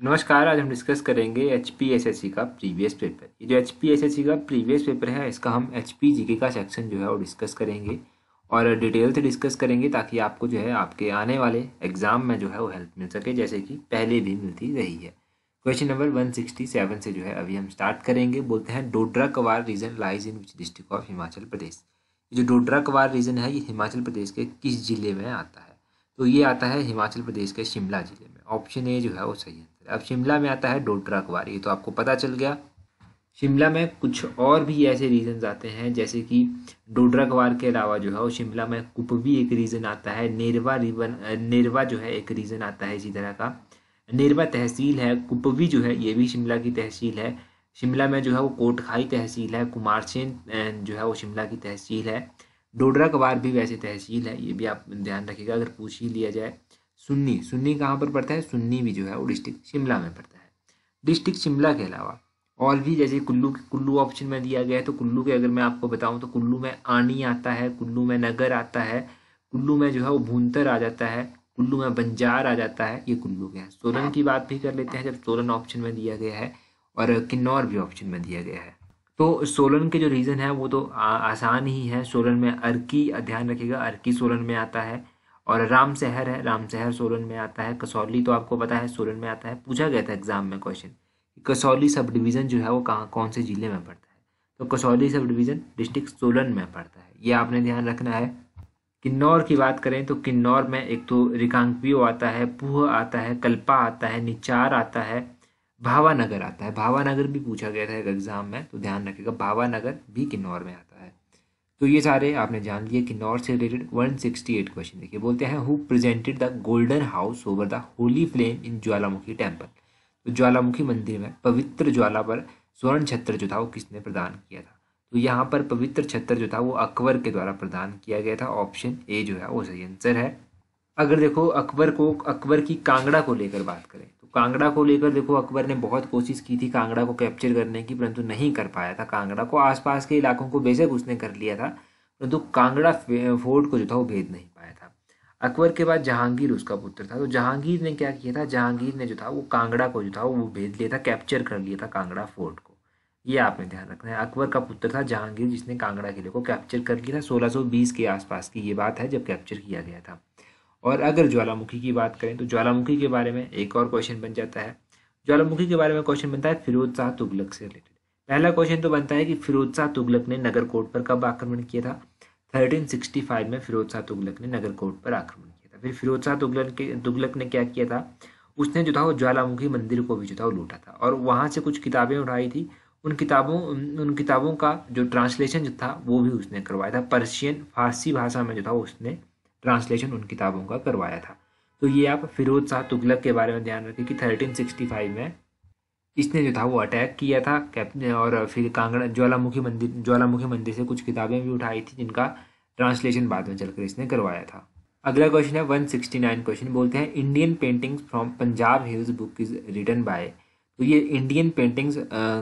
नमस्कार। आज हम डिस्कस करेंगे HPSSC का प्रीवियस पेपर। ये जो HPSSC का प्रीवियस पेपर है इसका हम HP जीके का सेक्शन जो है वो डिस्कस करेंगे और डिटेल से डिस्कस करेंगे ताकि आपको जो है आपके आने वाले एग्जाम में जो है वो हेल्प मिल सके, जैसे कि पहले भी मिलती रही है। क्वेश्चन नंबर 167 से जो है अभी हम स्टार्ट करेंगे। बोलते हैं Dodra Kwar region lies in which district of Himachal Pradesh. ये जो डोडरा कवार रीजन है ये हिमाचल प्रदेश के किस जिले में आता है? तो ये आता है हिमाचल प्रदेश के शिमला जिले में। ऑप्शन ए जो है वो सही आंसर है। अब शिमला में आता है डोडरा कवार, ये तो आपको पता चल गया। शिमला में कुछ और भी ऐसे रीजन्स आते हैं, जैसे कि डोडरा कवार के अलावा जो है वो शिमला में कुपवी एक रीजन आता है, नेरवा जो है एक रीजन आता है इसी तरह का। नेरवा तहसील है, कुपवी जो है ये भी शिमला की तहसील है। शिमला में जो है वो कोटखाई तहसील है, कुमारसेन जो है वो शिमला की तहसील है। डोडरा कवार भी वैसे तहसील है, ये भी आप ध्यान रखिएगा अगर पूछ ही लिया जाए। सुन्नी सुन्नी कहाँ पर पड़ता है? सुन्नी भी जो है वो डिस्ट्रिक्ट शिमला में पड़ता है। डिस्ट्रिक्ट शिमला के अलावा और भी, जैसे कुल्लू ऑप्शन में दिया गया है, तो कुल्लू के अगर मैं आपको बताऊं तो कुल्लू में आनी आता है, कुल्लू में नगर आता है, कुल्लू में जो है वो भूंतर आ जाता है, कुल्लू में बंजार आ जाता है। ये कुल्लू के हैं। सोलन की बात भी कर लेते हैं जब सोलन ऑप्शन में दिया गया है, और किन्नौर भी ऑप्शन में दिया गया है। तो सोलन के जो रीजन है वो तो आसान ही है। सोलन में अर्की, ध्यान रखिएगा, अर्की सोलन में आता है। और राम शहर है, राम शहर सोलन में आता है। कसौली तो आपको पता है सोलन में आता है, पूछा गया था एग्जाम में क्वेश्चन। कसौली सब डिवीज़न जो है वो कहाँ कौन से ज़िले में पड़ता है? तो Kasauli sub division district Solan में पड़ता है, ये आपने ध्यान रखना है। किन्नौर की बात करें तो किन्नौर में एक तो रिकांगपिओ आता है, पूह आता है, कल्पा आता है, निचार आता है, भावानगर आता है। भावानगर भी पूछा गया था एक एग्जाम में, तो ध्यान रखिएगा भावानगर भी किन्नौर में आता है। तो ये सारे आपने जान लिए किन्नौर से रिलेटेड। 168 क्वेश्चन देखिए, बोलते हैं who presented the golden house over the holy flame in Jwalamukhi temple. तो ज्वालामुखी मंदिर में पवित्र ज्वाला पर स्वर्ण छत्र जो था वो किसने प्रदान किया था? तो यहाँ पर पवित्र छत्र जो था वो अकबर के द्वारा प्रदान किया गया था। ऑप्शन ए जो है वो सही आंसर है। अगर देखो अकबर की कांगड़ा को लेकर बात करें तो कांगड़ा को लेकर देखो अकबर ने बहुत कोशिश की थी कांगड़ा को कैप्चर करने की, परंतु नहीं कर पाया था। कांगड़ा को, आसपास के इलाकों को बेशक उसने कर लिया था, परंतु कांगड़ा फोर्ट को जो था वो भेद नहीं पाया था। अकबर के बाद जहांगीर उसका पुत्र था, तो जहांगीर ने क्या किया था? जहांगीर ने जो था वो कांगड़ा को जो था वो भेद लिया था, कैप्चर कर लिया था कांगड़ा फोर्ट को। ये आपने ध्यान रखना है। अकबर का पुत्र था जहांगीर, जिसने कांगड़ा किले को कैप्चर कर लिया था। 1620 के आसपास की ये बात है जब कैप्चर किया गया था। और अगर ज्वालामुखी की बात करें तो ज्वालामुखी के बारे में एक और क्वेश्चन बन जाता है। ज्वालामुखी के बारे में क्वेश्चन बनता है फिरोज शाह तुगलक से रिलेटेड। पहला क्वेश्चन तो बनता है कि फिरोज शाह तुगलक ने नगरकोट पर कब आक्रमण किया था? 1365 में फिरोज शाह तुगलक ने नगरकोट पर आक्रमण किया था। फिर फिरोज शाह तुगलक ने क्या किया था? उसने जो था वो ज्वालामुखी मंदिर को भी जो था वो लूटा था, और वहां से कुछ किताबें उठाई थी। उन किताबों का जो ट्रांसलेशन जो था वो भी उसने करवाया था। पर्शियन, फारसी भाषा में जो था उसने ट्रांसलेशन उन किताबों का करवाया था। तो ये आप फिरोज शाह तुगलक के बारे में ध्यान रखें कि 1365 में इसने जो था वो अटैक किया था कैप्टन, और फिर कांगड़ा ज्वालामुखी मंदिर से कुछ किताबें भी उठाई थी जिनका ट्रांसलेशन बाद में चलकर इसने करवाया था। अगला क्वेश्चन है 169 क्वेश्चन, बोलते हैं Indian paintings from Punjab hills book is written by. तो ये इंडियन पेंटिंग्स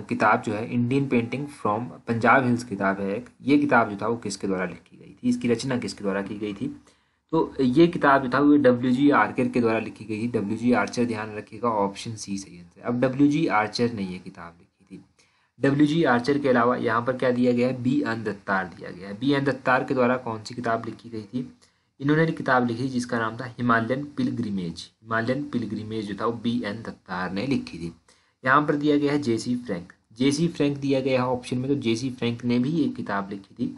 किताब जो है, Indian painting from Punjab hills किताब है एक, ये किताब जो था वो किसके द्वारा लिखी गई थी? इसकी रचना किसके द्वारा की गई थी? तो ये किताब जो था वो WG आर्चर के द्वारा लिखी गई थी। WG आर्चर, ध्यान रखिएगा, ऑप्शन सी सही आंसर है। अब WG आर्चर ने ये किताब लिखी थी। WG आर्चर के अलावा यहाँ पर क्या दिया गया है? B.N. दत्तार दिया गया है। B.N. दत्तार के द्वारा कौन सी किताब लिखी गई थी? इन्होंने किताब लिखी जिसका नाम था हिमालयन पिलग्रिमेज। हिमालयन पिलग्रिमेज जो था वो B.N. दत्तार ने लिखी थी। यहाँ पर दिया गया है JC फ्रैंक। JC फ्रैंक दिया गया है ऑप्शन में, तो JC फ्रैंक ने भी एक किताब लिखी थी।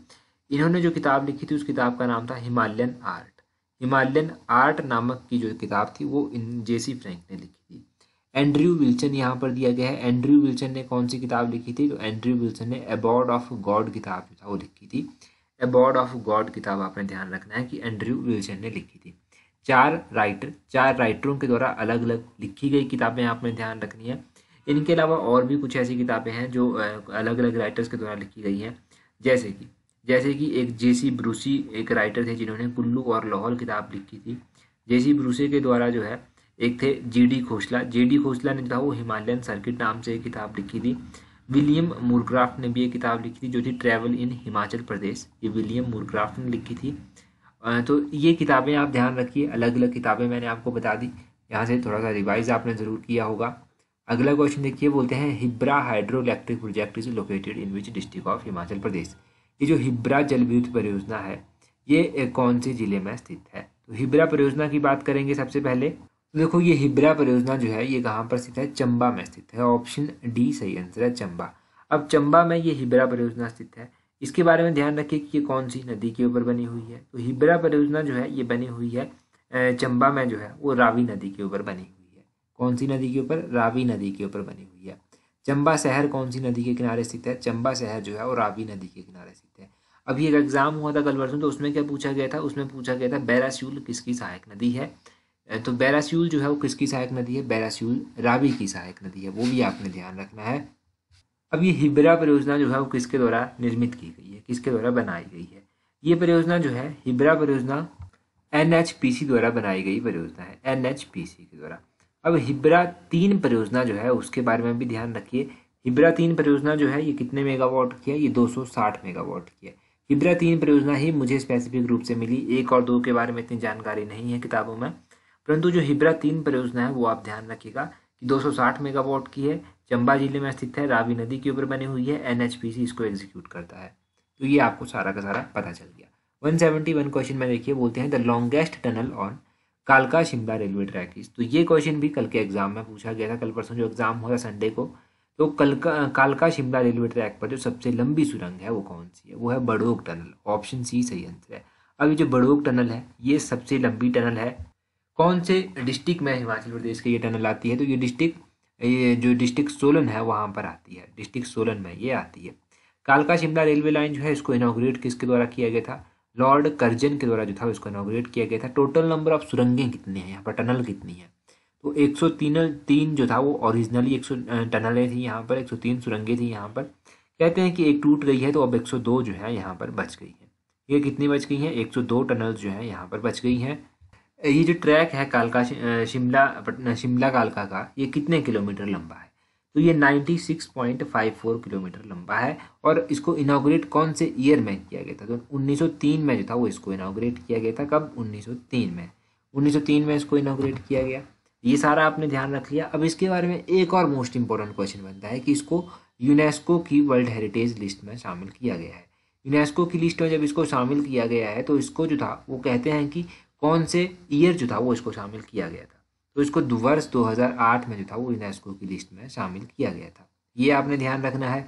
इन्होंने जो किताब लिखी थी उस किताब का नाम था हिमालयन आर्ट। हिमालयन आर्ट नामक की जो किताब थी वो JC फ्रैंक ने लिखी थी। एंड्रयू विल्सन यहाँ पर दिया गया है। एंड्रयू विल्सन ने कौन सी किताब लिखी थी? तो एंड्रयू विल्सन ने अबॉर्ड ऑफ गॉड किताब जो था वो लिखी थी। अबॉर्ड ऑफ गॉड किताब आपने ध्यान रखना है कि एंड्रयू विल्सन ने लिखी थी। चार राइटरों के द्वारा अलग अलग लिखी गई किताबें आपने ध्यान रखनी है। इनके अलावा और भी कुछ ऐसी किताबें हैं जो अलग अलग राइटर्स के द्वारा लिखी गई हैं, जैसे कि एक JC ब्रूसी एक राइटर थे जिन्होंने कुल्लू और लाहौल किताब लिखी थी। JC ब्रूसी के द्वारा जो है एक थे JD खोसला। JD खोसला ने जो था वो हिमालयन सर्किट नाम से एक किताब लिखी थी। विलियम मूरक्राफ्ट ने भी एक किताब लिखी थी जो थी ट्रैवल इन हिमाचल प्रदेश। ये विलियम मूरक्राफ्ट ने लिखी थी। तो ये किताबें आप ध्यान रखिए, अलग अलग किताबें मैंने आपको बता दी। यहाँ से थोड़ा सा रिवाइज आपने ज़रूर किया होगा। अगला क्वेश्चन देखिए, बोलते हैं Hibra hydro electric project is located in which district of Himachal Pradesh. ये जो हिब्रा जल विद्युत परियोजना है ये कौन से जिले में स्थित है। तो हिब्रा परियोजना की बात करेंगे सबसे पहले। तो देखो ये हिब्रा परियोजना जो है ये कहाँ पर स्थित है, चंबा में स्थित है। ऑप्शन डी सही आंसर है, चंबा। अब चंबा में ये हिब्रा परियोजना स्थित है। इसके बारे में ध्यान रखिए कि ये कौन सी नदी के ऊपर बनी हुई है। तो हिब्रा परियोजना जो है ये बनी हुई है चंबा में, जो है वो रावी नदी के ऊपर बनी हुई है। कौन सी नदी के ऊपर, रावी नदी के ऊपर बनी हुई है। चंबा शहर कौन सी नदी के किनारे स्थित है, चंबा शहर जो है वो रावी नदी के किनारे स्थित है। अभी एक एग्जाम हुआ था कल परसों, तो उसमें क्या पूछा गया था, उसमें पूछा गया था बैरास्यूल किसकी सहायक नदी है। तो बैरास्यूल जो है वो किसकी सहायक नदी है, बैरास्यूल रावी की सहायक नदी है, वो भी आपने ध्यान रखना है। अब ये हिब्रा परियोजना जो है वो किसके द्वारा निर्मित की गई है, किसके द्वारा बनाई गई है। ये परियोजना जो है हिब्रा परियोजना NHPC द्वारा बनाई गई परियोजना है, NHPC के द्वारा। अब हिब्रा 3 परियोजना जो है उसके बारे में भी ध्यान रखिए। हिब्रा 3 परियोजना जो है ये कितने मेगावाट की है, ये 260 मेगावाट की है। हिब्रा 3 परियोजना ही मुझे स्पेसिफिक रूप से मिली, 1 और 2 के बारे में इतनी जानकारी नहीं है किताबों में, परंतु जो हिब्रा 3 परियोजना है वो आप ध्यान रखिएगा कि 260 मेगावाट की है, चंबा जिले में स्थित है, रावी नदी के ऊपर बनी हुई है, NHPC इसको एग्जीक्यूट करता है। तो ये आपको सारा का सारा पता चल गया। 171 क्वेश्चन में देखिए, बोलते हैं द लॉन्गेस्ट टनल ऑन कालका शिमला रेलवे ट्रैक इज। तो ये क्वेश्चन भी कल के एग्जाम में पूछा गया था, कल परसों जो एग्जाम हुआ था संडे को। तो कालका शिमला रेलवे ट्रैक पर जो सबसे लंबी सुरंग है वो कौन सी है, वो है बड़ोग टनल। ऑप्शन सी सही आंसर है। अब ये जो बड़ोग टनल है ये सबसे लंबी टनल है। कौन से डिस्ट्रिक्ट में हिमाचल प्रदेश की ये टनल आती है, तो ये जो डिस्ट्रिक्ट सोलन है वहाँ पर आती है, डिस्ट्रिक्ट सोलन में ये आती है। कालका शिमला रेलवे लाइन जो है इसको इनॉग्रेट किसके द्वारा किया गया था, लॉर्ड कर्जन के द्वारा जो था इसको इनॉग्रेट किया गया था। टोटल नंबर ऑफ सुरंगें कितनी है यहाँ पर, टनल कितनी है, तो 103 जो था वो ओरिजिनली 100 टनलें थी यहाँ पर, 103 सुरंगें थी यहाँ पर। कहते हैं कि एक टूट गई है तो अब 102 जो है यहाँ पर बच गई है। ये कितनी बच गई हैं, 102 टनल्स जो है यहाँ पर बच गई हैं। ये जो ट्रैक है कालका शिमला कालका का, ये कितने किलोमीटर लंबा है, तो ये 96.54 किलोमीटर लंबा है। और इसको इनॉग्रेट कौन से ईयर में किया गया था, तो 1903 में जो था वो इसको इनॉग्रेट किया गया था। कब, 1903 में इसको इनॉग्रेट किया गया। ये सारा आपने ध्यान रख लिया। अब इसके बारे में एक और मोस्ट इंपॉर्टेंट क्वेश्चन बनता है कि इसको यूनेस्को की वर्ल्ड हेरिटेज लिस्ट में शामिल किया गया है। यूनेस्को की लिस्ट में जब इसको शामिल किया गया है तो इसको जो था वो कहते हैं कि कौन से ईयर जो था वो इसको शामिल किया गया था, तो इसको वर्ष 2008 में जो था वो यूनेस्को की लिस्ट में शामिल किया गया था। ये आपने ध्यान रखना है।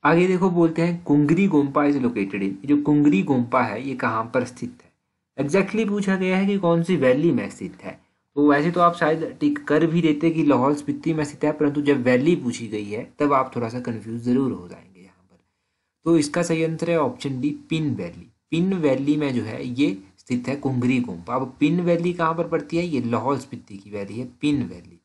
आगे देखो, बोलते हैं कुंगरी गोम्पा इज लोकेटेड इन। जो कुंगरी गोम्पा है ये कहाँ पर स्थित है, एग्जैक्टली पूछा गया है कि कौन सी वैली में स्थित है। तो वैसे तो आप शायद टिक कर भी देते कि लाहौल स्पीति में स्थित है, परंतु जब वैली पूछी गई है तब आप थोड़ा सा कंफ्यूज जरूर हो जाएंगे यहाँ पर। तो इसका सही आंसर है option D, pin valley. Pin valley में जो है ये स्थित है कुंगरी गोम्पा। अब पिन वैली कहाँ पर पड़ती है, ये लाहौल स्पीति की वैली है पिन वैली।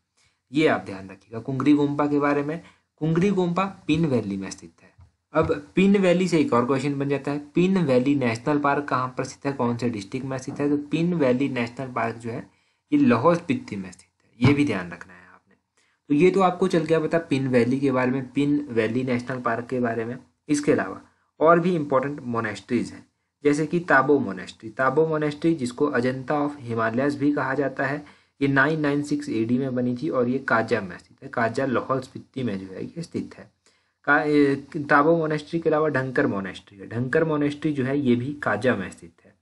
ये आप ध्यान रखिएगा कुंगरी गोम्पा के बारे में। कुंगरी गोम्पा पिन वैली में स्थित है। अब पिन वैली से एक और क्वेश्चन बन जाता है, पिन वैली नेशनल पार्क कहाँ पर स्थित है, कौन से डिस्ट्रिक्ट में स्थित है, तो पिन वैली नेशनल पार्क जो है ये लाहौल स्पीति में स्थित है। ये भी ध्यान रखना है आपने। तो ये तो आपको चल गया पता पिन वैली के बारे में, पिन वैली नेशनल पार्क के बारे में। इसके अलावा और भी इंपॉर्टेंट मोनेस्ट्रीज हैं, जैसे कि ताबो मोनेस्ट्री। ताबो मोनेस्ट्री जिसको अजंता ऑफ हिमालयस भी कहा जाता है, ये 996 AD में बनी थी और ये काजा में स्थित है। काजा लाहौल स्पीति में जो है ये स्थित है। ताबो मोनेस्ट्री के अलावा ढंकर मोनेस्ट्री है। ढंकर मोनेस्ट्री जो है ये भी काजा में स्थित है।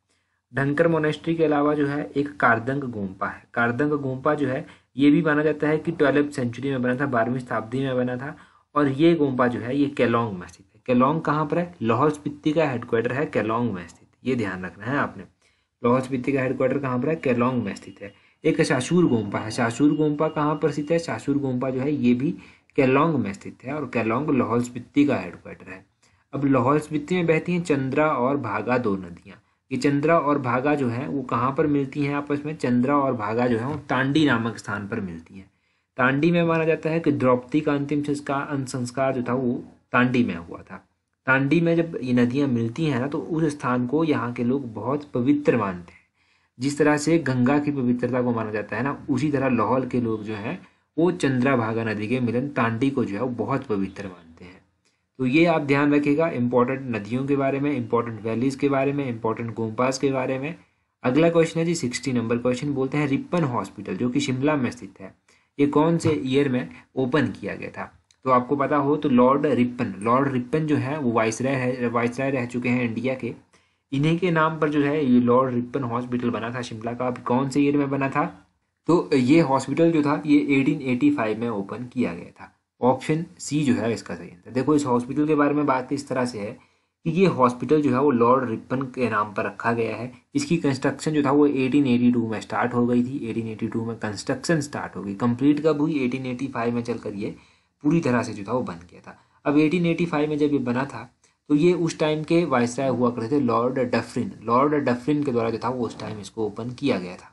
ढंकर मोनेस्ट्री के अलावा जो है एक कारदंग गोम्पा है। कारदंग गोम्पा जो है ये भी माना जाता है कि 12वीं सेंचुरी में बना था, 12वीं शताब्दी में बना था। और ये गोम्पा जो है ये केलोंग में स्थित है। केलोंग कहाँ पर है, लाहौल स्पीति का हेडक्वार्टर है केलोंग में स्थित। ये ध्यान रखना है आपने, लाहौल स्पीति का हेडक्वार्टर कहाँ पर है, केलोंग में स्थित है। एक शाशूर गोम्पा है। शाशूर गोम्पा कहाँ पर स्थित है, शाशूर गोम्पा जो है ये भी केलोंग में स्थित है और केलोंग लाहौल स्पीति का हेडक्वार्टर है। अब लाहौल स्पीति में बहती हैं चंद्रा और भागा 2 नदियाँ। ये चंद्रा और भागा जो है वो कहाँ पर मिलती हैं आपस में, चंद्रा और भागा जो है वो तांडी नामक स्थान पर मिलती हैं। तांडी में माना जाता है कि द्रौपदी का अंतिम संस्कार जो था वो तांडी में हुआ था। तांडी में जब ये नदियाँ मिलती हैं ना तो उस स्थान को यहाँ के लोग बहुत पवित्र मानते हैं। जिस तरह से गंगा की पवित्रता को माना जाता है ना, उसी तरह लाहौल के लोग जो हैं वो चंद्रा भागा नदी के मिलन तांडी को जो है वो बहुत पवित्र मानते हैं। तो ये आप ध्यान रखिएगा इंपॉर्टेंट नदियों के बारे में, इंपॉर्टेंट वैलीज के बारे में, इंपॉर्टेंट गोम्पास के बारे में। अगला क्वेश्चन है जी 60 नंबर क्वेश्चन, बोलते हैं रिपन हॉस्पिटल जो कि शिमला में स्थित है, ये कौन से ईयर में ओपन किया गया था? तो आपको पता हो तो लॉर्ड रिपन जो है वो वाइसराय रह चुके हैं इंडिया के। इन्हीं के नाम पर जो है ये लॉर्ड रिपन हॉस्पिटल बना था शिमला का। अभी कौन से ईयर में बना था? तो ये हॉस्पिटल जो था ये 1885 में ओपन किया गया था। ऑप्शन सी जो है इसका सही आंसर। देखो, इस हॉस्पिटल के बारे में बात इस तरह से है कि ये हॉस्पिटल जो है वो लॉर्ड रिपन के नाम पर रखा गया है। इसकी कंस्ट्रक्शन जो था वो 1882 में स्टार्ट हो गई थी। 1882 में कंस्ट्रक्शन स्टार्ट हो गई। कंप्लीट कब हुई? 1885 में चलकर ये पूरी तरह से जो था वो बन गया था। अब 1885 में जब ये बना था तो ये उस टाइम के वाइसराय हुआ करते थे लॉर्ड डफरिन के द्वारा जो था वो उस टाइम इसको ओपन किया गया था।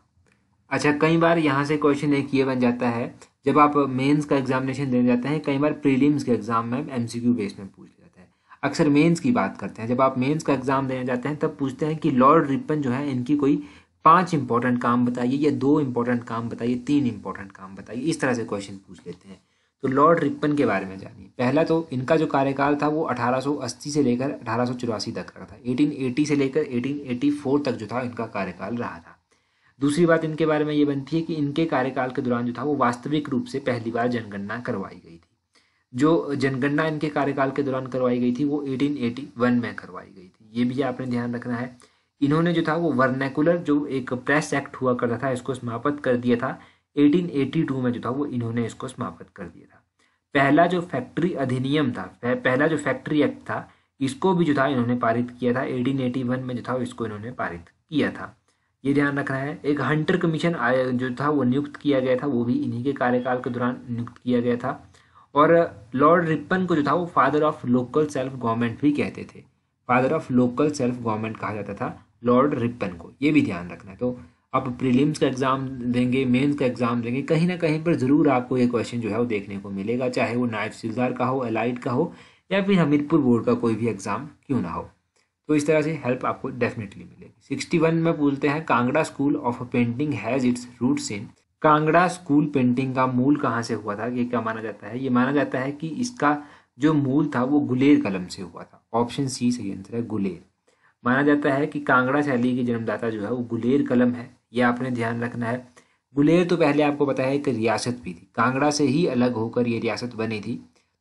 अच्छा, कई बार यहाँ से क्वेश्चन एक ये बन जाता है, जब आप मेंस का एग्जामिनेशन देने जाते हैं, कई बार प्रीलिम्स के एग्जाम में एमसीक्यू बेस में पूछ जाता है। अक्सर मेंस की बात करते हैं, जब आप मेंस का एग्जाम देने जाते हैं तब पूछते हैं कि लॉर्ड रिपन जो है इनकी कोई 5 इंपॉर्टेंट काम बताइए, या 2 इंपॉर्टेंट काम बताइए, 3 इंपॉर्टेंट काम बताइए। इस तरह से क्वेश्चन पूछ लेते हैं। तो लॉर्ड रिपन के बारे में जानिए। पहला तो इनका जो कार्यकाल था वो 1880 से लेकर 1884 तक का था। 1880 से लेकर 1884 तक जो था इनका कार्यकाल रहा था। दूसरी बात इनके बारे में ये बनती है कि इनके कार्यकाल के दौरान जो था वो वास्तविक रूप से पहली बार जनगणना करवाई गई थी। जो जनगणना इनके कार्यकाल के दौरान करवाई गई थी वो 1881 में करवाई गई थी। ये भी आपने ध्यान रखना है। इन्होंने जो था वो वर्नैकुलर जो एक प्रेस एक्ट हुआ करता था इसको समाप्त कर दिया था। 1882 में जो था वो इन्होंने इसको समाप्त कर दिया था। पहला जो फैक्ट्री अधिनियम था, पहला जो फैक्ट्री एक्ट था, इसको भी जो था इन्होंने पारित किया था। 1881 में जो था इसको इन्होंने पारित किया था। ये ध्यान रखना है। एक हंटर कमीशन जो था वो नियुक्त किया गया था, वो भी इन्हीं के कार्यकाल के दौरान नियुक्त किया गया था। और लॉर्ड रिपन को जो था वो father of local self government भी कहते थे। Father of local self government कहा जाता था लॉर्ड रिपन को। ये भी ध्यान रखना है। तो आप प्रीलिम्स का एग्जाम देंगे, मेंस का एग्जाम देंगे, कहीं ना कहीं पर जरूर आपको ये क्वेश्चन जो है वो देखने को मिलेगा, चाहे वो नायब तहसीलदार का हो, एलाइड का हो, या फिर हमीरपुर बोर्ड का कोई भी एग्जाम क्यों ना हो। तो इस तरह से हेल्प आपको डेफिनेटली मिलेगी। 61 में बोलते हैं Kangra school of painting has its roots in. Kangra school painting का मूल कहाँ से हुआ था? ये क्या माना जाता है? ये माना जाता है कि इसका जो मूल था वो गुलेर कलम से हुआ था। ऑप्शन सी सही आंसर है, गुलेर। माना जाता है कि कांगड़ा शैली की जन्मदाता जो है वो गुलेर कलम है। ये आपने ध्यान रखना है। गुलेर तो पहले आपको पता है एक रियासत भी थी, कांगड़ा से ही अलग होकर ये रियासत बनी थी।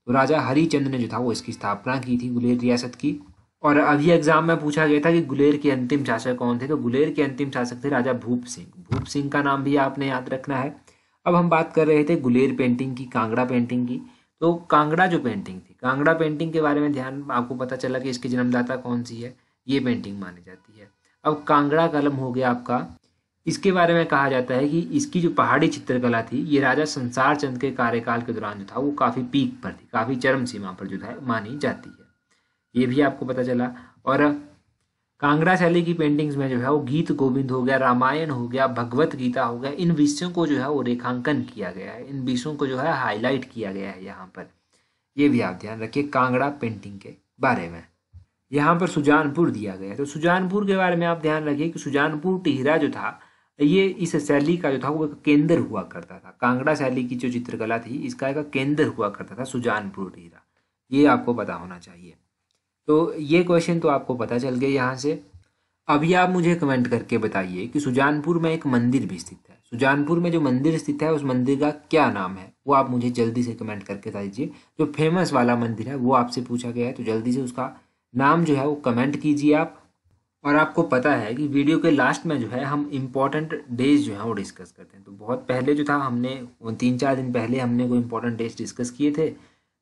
तो राजा हरिचंद ने जो था वो इसकी स्थापना की थी गुलेर रियासत की। और अभी एग्जाम में पूछा गया था कि गुलेर के अंतिम शासक कौन थे, तो गुलेर के अंतिम शासक थे राजा भूप सिंह। भूप सिंह का नाम भी आपने याद रखना है। अब हम बात कर रहे थे गुलेर पेंटिंग की, कांगड़ा पेंटिंग की। तो कांगड़ा जो पेंटिंग थी, कांगड़ा पेंटिंग के बारे में ध्यान आपको पता चला कि इसकी जन्मदाता कौन सी है, ये पेंटिंग मानी जाती है। अब कांगड़ा कलम हो गया आपका। इसके बारे में कहा जाता है कि इसकी जो पहाड़ी चित्रकला थी ये राजा संसार चंद के कार्यकाल के दौरान जो था वो काफी पीक पर थी, काफी चरम सीमा पर जो था मानी जाती है। ये भी आपको पता चला। और कांगड़ा शैली की पेंटिंग्स में जो है वो गीत गोविंद हो गया, रामायण हो गया, भगवत गीता हो गया, इन विषयों को जो है वो रेखांकन किया गया है, इन विषयों को जो है हाईलाइट किया गया है यहाँ पर। ये भी आप ध्यान रखिए कांगड़ा पेंटिंग के बारे में। यहाँ पर सुजानपुर दिया गया है, तो सुजानपुर के बारे में आप ध्यान रखिए कि सुजानपुर टिहरा जो था ये इस शैली का जो था वो एक केंद्र हुआ करता था। कांगड़ा शैली की जो चित्रकला थी इसका एक केंद्र हुआ करता था सुजानपुर टिहरा। ये आपको पता होना चाहिए। तो ये क्वेश्चन तो आपको पता चल गया यहाँ से। अभी आप मुझे कमेंट करके बताइए कि सुजानपुर में एक मंदिर भी स्थित है। सुजानपुर में जो मंदिर स्थित है उस मंदिर का क्या नाम है, वो आप मुझे जल्दी से कमेंट करके बता दीजिए। जो फेमस वाला मंदिर है वो आपसे पूछा गया है, तो जल्दी से उसका नाम जो है वो कमेंट कीजिए आप। और आपको पता है कि वीडियो के लास्ट में जो है हम इम्पोर्टेंट डेज जो है वो डिस्कस करते हैं। तो बहुत पहले जो था हमने 3-4 दिन पहले हमने कोई इम्पोर्टेंट डेज डिस्कस किए थे।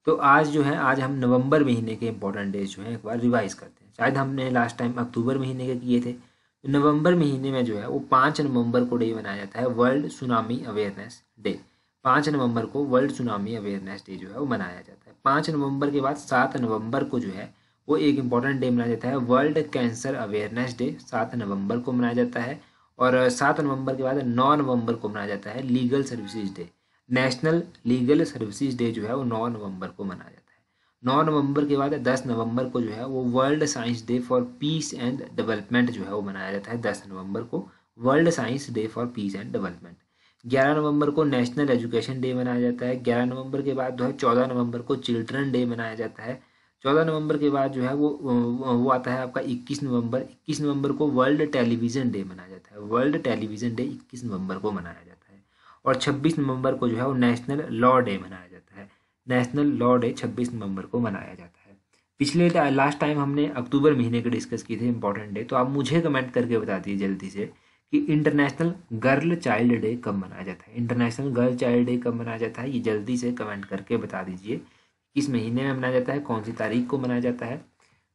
तो आज जो है आज हम नवंबर महीने के इम्पोर्टेंट डेज जो है एक बार रिवाइज करते हैं। शायद हमने लास्ट टाइम अक्टूबर महीने के किए थे। तो नवंबर महीने में जो है वो 5 नवंबर को डे मनाया जाता है वर्ल्ड सुनामी अवेयरनेस डे। 5 नवंबर को वर्ल्ड सुनामी अवेयरनेस डे जो है वो मनाया जाता है। 5 नवंबर के बाद 7 नवंबर को जो है वो एक इम्पॉर्टेंट डे मनाया जाता है वर्ल्ड कैंसर अवेयरनेस डे। 7 नवंबर को मनाया जाता है। और 7 नवंबर के बाद 9 नवंबर को मनाया जाता है legal services day. National legal services day जो है वो 9 नवंबर को मनाया जाता है। 9 नवंबर के बाद 10 नवंबर को जो है वो world science day for piece and development जो है वो मनाया जाता है। 10 नवंबर को world science day for piece and development. 11 नवंबर को नेशनल एजुकेशन डे मनाया जाता है। 11 नवंबर के बाद जो है 14 नवंबर को चिल्ड्रन डे मनाया जाता है। 14 नवंबर के बाद जो है वो आता है आपका 21 नवंबर। 21 नवंबर को वर्ल्ड टेलीविज़न डे मनाया जाता है। वर्ल्ड टेलीविज़न डे 21 नवंबर को मनाया जाता है। और 26 नवंबर को जो है वो नेशनल लॉ डे मनाया जाता है। नेशनल लॉ डे 26 नवंबर को मनाया जाता है। पिछले लास्ट टाइम हमने अक्टूबर महीने के डिस्कस किए थे इंपॉर्टेंट डे, तो आप मुझे कमेंट करके बता दीजिए जल्दी से कि इंटरनेशनल गर्ल चाइल्ड डे कब मनाया जाता है। इंटरनेशनल गर्ल चाइल्ड डे कब मनाया जाता है, ये जल्दी से कमेंट करके बता दीजिए। किस महीने में मनाया जाता है, कौन सी तारीख को मनाया जाता है।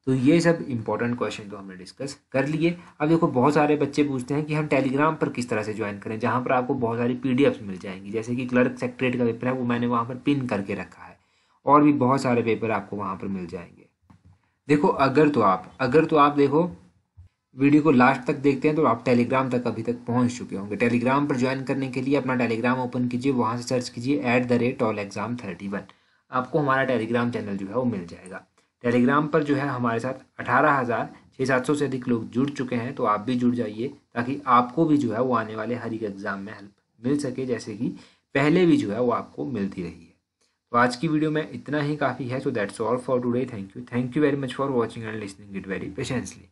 तो ये सब इंपॉर्टेंट क्वेश्चन तो हमने डिस्कस कर लिए। अब देखो बहुत सारे बच्चे पूछते हैं कि हम टेलीग्राम पर किस तरह से ज्वाइन करें, जहाँ पर आपको बहुत सारी पीडीएफ्स मिल जाएंगी, जैसे कि क्लर्क सेक्रेटरी का पेपर है वो मैंने वहाँ पर पिन करके रखा है, और भी बहुत सारे पेपर आपको वहाँ पर मिल जाएंगे। देखो अगर तो आप देखो वीडियो को लास्ट तक देखते हैं तो आप टेलीग्राम तक अभी तक पहुंच चुके होंगे। टेलीग्राम पर ज्वाइन करने के लिए अपना टेलीग्राम ओपन कीजिए, वहां से सर्च कीजिए @allexam31। आपको हमारा टेलीग्राम चैनल जो है वो मिल जाएगा। टेलीग्राम पर जो है हमारे साथ 18,700 से अधिक लोग जुड़ चुके हैं, तो आप भी जुड़ जाइए ताकि आपको भी जो है वो आने वाले हर एक एग्जाम में हेल्प मिल सके, जैसे कि पहले भी जो है वो आपको मिलती रही है। तो आज की वीडियो में इतना ही काफ़ी है। So that's all for today. Thank you very much for watching and listening it very patiently.